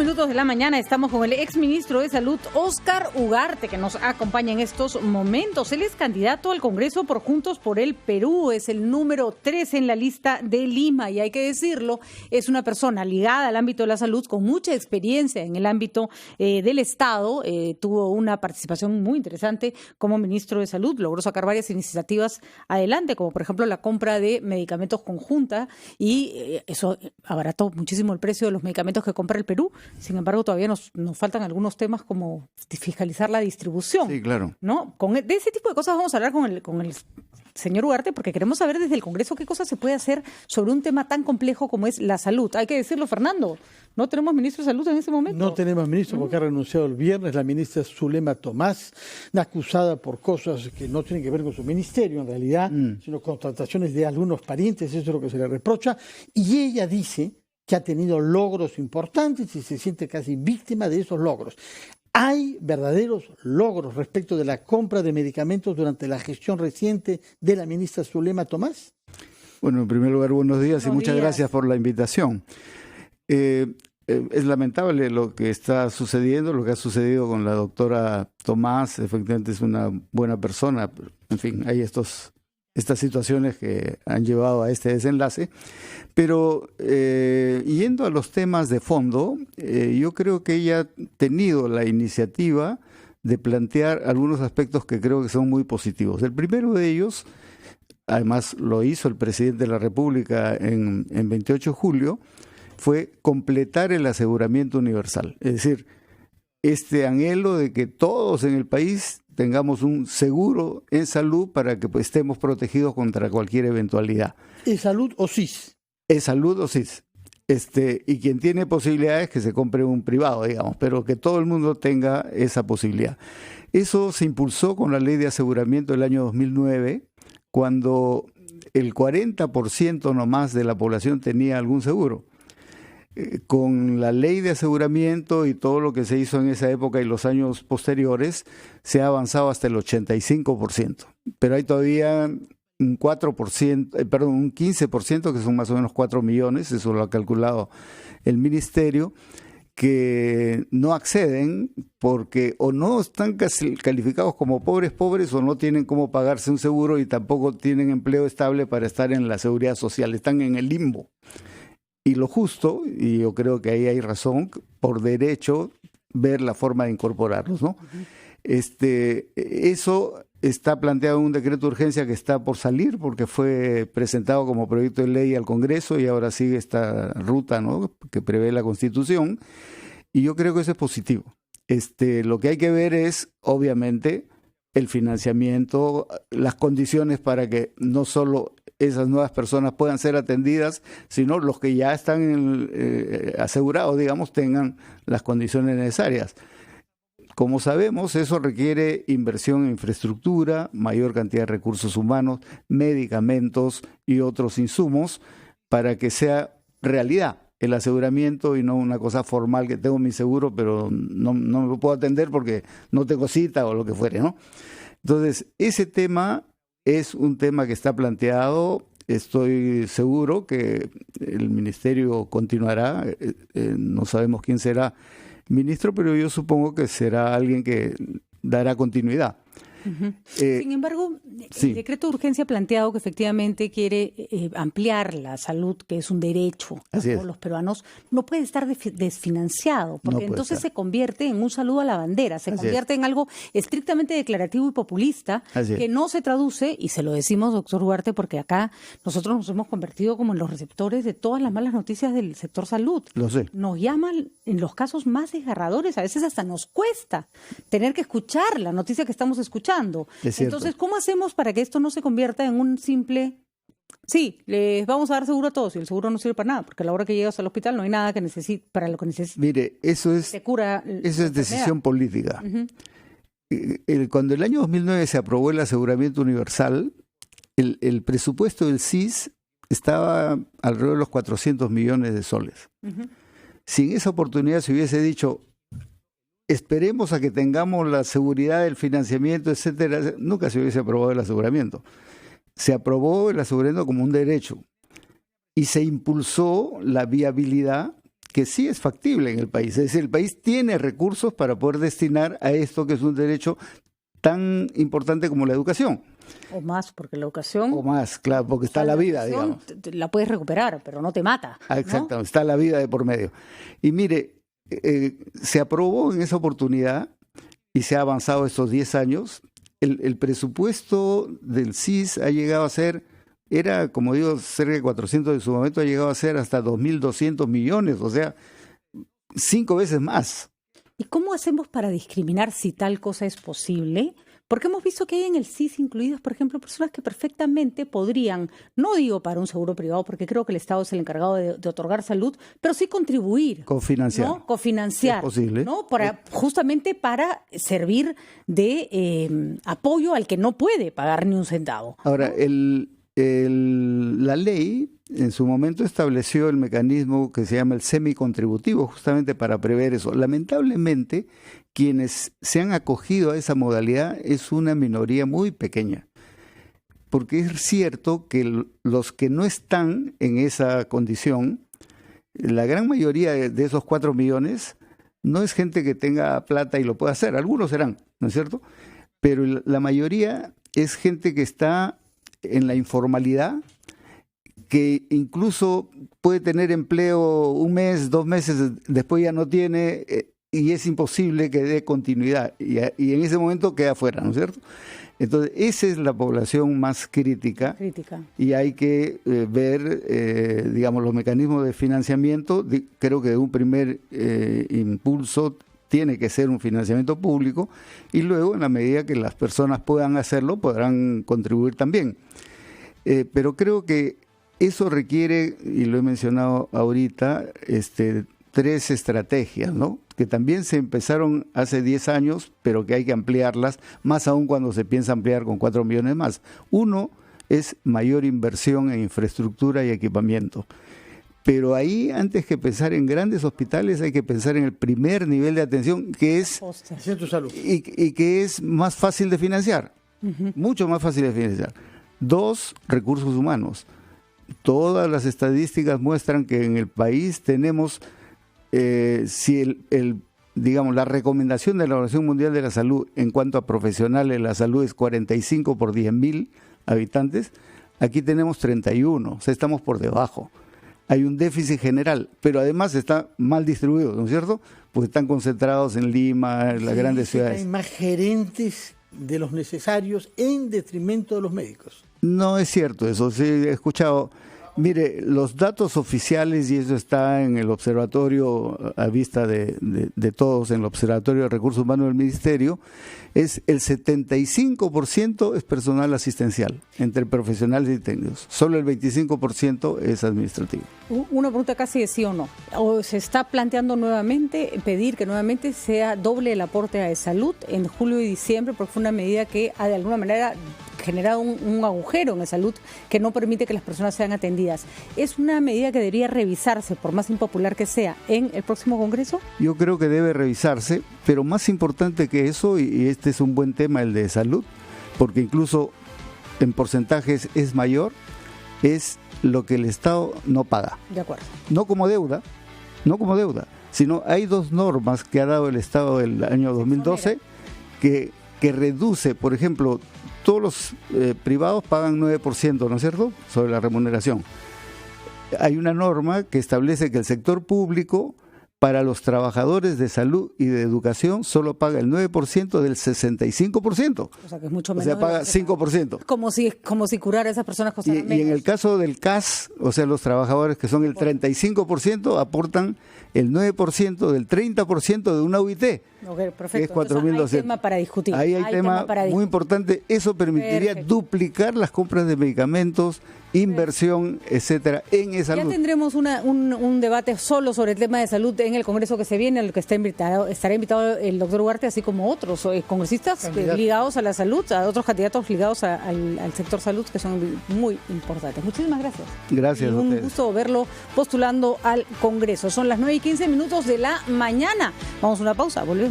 minutos de la mañana. Estamos con el exministro de Salud, Óscar Ugarte, que nos acompaña en estos momentos. Él es candidato al Congreso por Juntos por el Perú. Es el número 3 en la lista de Lima. Y hay que decirlo, es una persona ligada al ámbito de la salud, con mucha experiencia en el ámbito del Estado. Tuvo una participación muy interesante como ministro de Salud. Logró sacar varias iniciativas adelante, como por ejemplo la compra de medicamentos conjunta. Y eso abarató muchísimo el precio de los medicamentos que compra el Perú. Sin embargo, todavía nos faltan algunos temas como fiscalizar la distribución. Sí, claro. ¿No? De ese tipo de cosas vamos a hablar con el señor Ugarte, porque queremos saber desde el Congreso qué cosas se puede hacer sobre un tema tan complejo como es la salud. Hay que decirlo, Fernando, ¿no tenemos ministro de Salud en ese momento? No tenemos ministro porque ha renunciado el viernes la ministra Zulema Tomás, acusada por cosas que no tienen que ver con su ministerio en realidad, sino contrataciones de algunos parientes, eso es lo que se le reprocha, y ella dice que ha tenido logros importantes y se siente casi víctima de esos logros. ¿Hay verdaderos logros respecto de la compra de medicamentos durante la gestión reciente de la ministra Zulema Tomás? Bueno, en primer lugar, buenos días y muchas gracias por la invitación. Es lamentable lo que está sucediendo, lo que ha sucedido con la doctora Tomás. Efectivamente es una buena persona, pero, en fin, hay estas situaciones que han llevado a este desenlace. Pero yendo a los temas de fondo, yo creo que ella ha tenido la iniciativa de plantear algunos aspectos que creo que son muy positivos. El primero de ellos, además lo hizo el presidente de la República en 28 de julio, fue completar el aseguramiento universal. Es decir, este anhelo de que todos en el país tengamos un seguro en salud para que pues, estemos protegidos contra cualquier eventualidad. ¿Es salud o SIS? Es salud o SIS. Y quien tiene posibilidades que se compre un privado, digamos, pero que todo el mundo tenga esa posibilidad. Eso se impulsó con la ley de aseguramiento del año 2009, cuando el 40% nomás de la población tenía algún seguro. Con la ley de aseguramiento y todo lo que se hizo en esa época y los años posteriores, se ha avanzado hasta el 85%. Pero hay todavía un 15%, que son más o menos 4 millones, eso lo ha calculado el ministerio, que no acceden porque o no están calificados como pobres o no tienen cómo pagarse un seguro y tampoco tienen empleo estable para estar en la seguridad social, están en el limbo. Y lo justo, y yo creo que ahí hay razón, por derecho, ver la forma de incorporarlos, ¿no? Eso está planteado en un decreto de urgencia que está por salir porque fue presentado como proyecto de ley al Congreso y ahora sigue esta ruta, ¿no?, que prevé la Constitución, y yo creo que eso es positivo. Lo que hay que ver es, obviamente, el financiamiento, las condiciones para que no solo esas nuevas personas puedan ser atendidas, sino los que ya están asegurados, digamos, tengan las condiciones necesarias. Como sabemos, eso requiere inversión en infraestructura, mayor cantidad de recursos humanos, medicamentos y otros insumos para que sea realidad el aseguramiento y no una cosa formal que tengo mi seguro, pero no me lo puedo atender porque no tengo cita o lo que fuere, ¿no? Entonces, ese tema es un tema que está planteado. Estoy seguro que el ministerio continuará. No sabemos quién será ministro, pero yo supongo que será alguien que dará continuidad. Sin embargo, el decreto de urgencia ha planteado que efectivamente quiere ampliar la salud, que es un derecho a todos los peruanos. No puede estar desfinanciado, porque entonces se convierte en un saludo a la bandera, se convierte en algo estrictamente declarativo y populista, que no se traduce, y se lo decimos, doctor Ugarte, porque acá nosotros nos hemos convertido como en los receptores de todas las malas noticias del sector salud. Lo sé. Nos llaman en los casos más desgarradores, a veces hasta nos cuesta tener que escuchar la noticia que estamos escuchando. Entonces, ¿cómo hacemos para que esto no se convierta en un simple... Sí, les vamos a dar seguro a todos y el seguro no sirve para nada, porque a la hora que llegas al hospital no hay nada que para lo que necesites. Mire, eso es decisión política. Cuando el año 2009 se aprobó el aseguramiento universal, el presupuesto del SIS estaba alrededor de los 400 millones de soles. Si en esa oportunidad se hubiese dicho, esperemos a que tengamos la seguridad del financiamiento, etcétera, nunca se hubiese aprobado el aseguramiento. Se aprobó el aseguramiento como un derecho y se impulsó la viabilidad que sí es factible en el país. Es decir, el país tiene recursos para poder destinar a esto que es un derecho tan importante como la educación. O más, porque la educación... O más, claro, porque está la vida, digamos. La puedes recuperar, pero no te mata. Exacto, ¿no? está la vida de por medio. Y mire, se aprobó en esa oportunidad y se ha avanzado estos 10 años. El presupuesto del CIS ha llegado a ser, era, como digo, cerca de 400 en su momento, ha llegado a ser hasta 2.200 millones, o sea, 5 veces más. ¿Y cómo hacemos para discriminar si tal cosa es posible? Porque hemos visto que hay en el CIS incluidas, por ejemplo, personas que perfectamente podrían, no digo para un seguro privado, porque creo que el Estado es el encargado de otorgar salud, pero sí contribuir. Cofinanciar. ¿No? Cofinanciar. Es posible. ¿No? Justamente para servir de apoyo al que no puede pagar ni un centavo. Ahora, ¿no? La ley en su momento estableció el mecanismo que se llama el semicontributivo, justamente para prever eso. Lamentablemente, quienes se han acogido a esa modalidad es una minoría muy pequeña, porque es cierto que los que no están en esa condición, la gran mayoría de esos 4 millones, no es gente que tenga plata y lo pueda hacer, algunos serán, ¿no es cierto? Pero la mayoría es gente que está en la informalidad, que incluso puede tener empleo 1 mes, 2 meses, después ya no tiene, y es imposible que dé continuidad, y en ese momento queda fuera, ¿no es cierto? Entonces, esa es la población más crítica. Y hay que ver, digamos, los mecanismos de financiamiento. Creo que de un primer impulso tiene que ser un financiamiento público, y luego, en la medida que las personas puedan hacerlo, podrán contribuir también. Pero creo que eso requiere, y lo he mencionado ahorita, 3 estrategias, ¿no? Que también se empezaron hace 10 años, pero que hay que ampliarlas, más aún cuando se piensa ampliar con 4 millones más. Uno es mayor inversión en infraestructura y equipamiento. Pero ahí, antes que pensar en grandes hospitales, hay que pensar en el primer nivel de atención, que es y que es más fácil de financiar, mucho más fácil de financiar. 2, recursos humanos. Todas las estadísticas muestran que en el país tenemos, si digamos, la recomendación de la Organización Mundial de la Salud en cuanto a profesionales de la salud es 45 por 10.000 habitantes, aquí tenemos 31, o sea, estamos por debajo. Hay un déficit general, pero además está mal distribuido, ¿no es cierto? Porque están concentrados en Lima, en las grandes ciudades. Hay más gerentes de los necesarios en detrimento de los médicos. No es cierto eso, sí, he escuchado. Mire, los datos oficiales, y eso está en el observatorio, a vista de todos, en el Observatorio de Recursos Humanos del Ministerio, es el 75% es personal asistencial, entre profesionales y técnicos. Solo el 25% es administrativo. Una pregunta casi de sí o no. ¿O se está planteando nuevamente pedir que nuevamente sea doble el aporte a salud en julio y diciembre? Porque fue una medida que ha de alguna manera generado un agujero en la salud que no permite que las personas sean atendidas. ¿Es una medida que debería revisarse, por más impopular que sea, en el próximo Congreso? Yo creo que debe revisarse, pero más importante que eso, y este es un buen tema, el de salud, porque incluso en porcentajes es mayor, es lo que el Estado no paga. De acuerdo. No como deuda, sino hay 2 normas que ha dado el Estado del año 2012 que reduce, por ejemplo, todos los privados pagan 9%, ¿no es cierto?, sobre la remuneración. Hay una norma que establece que el sector público, para los trabajadores de salud y de educación, solo paga el 9% del 65%. O sea, que es mucho menos. O sea, paga 5%. Como si curar a esas personas costaran menos. Y en el caso del CAS, o sea, los trabajadores que son el 35%, aportan el 9% del 30% de una UIT. Okay, perfecto. Que es 4.200. Hay tema para discutir. Ahí hay tema muy importante. Eso permitiría duplicar las compras de medicamentos, inversión, etcétera, en salud. Ya tendremos un debate solo sobre el tema de salud en el Congreso que se viene, al que estará invitado el doctor Ugarte, así como otros congresistas ligados a la salud, a otros candidatos ligados al sector salud, que son muy importantes. Muchísimas gracias. Gracias. Un gusto verlo postulando al Congreso. Son las 9:15 de la mañana. Vamos a una pausa, volvemos.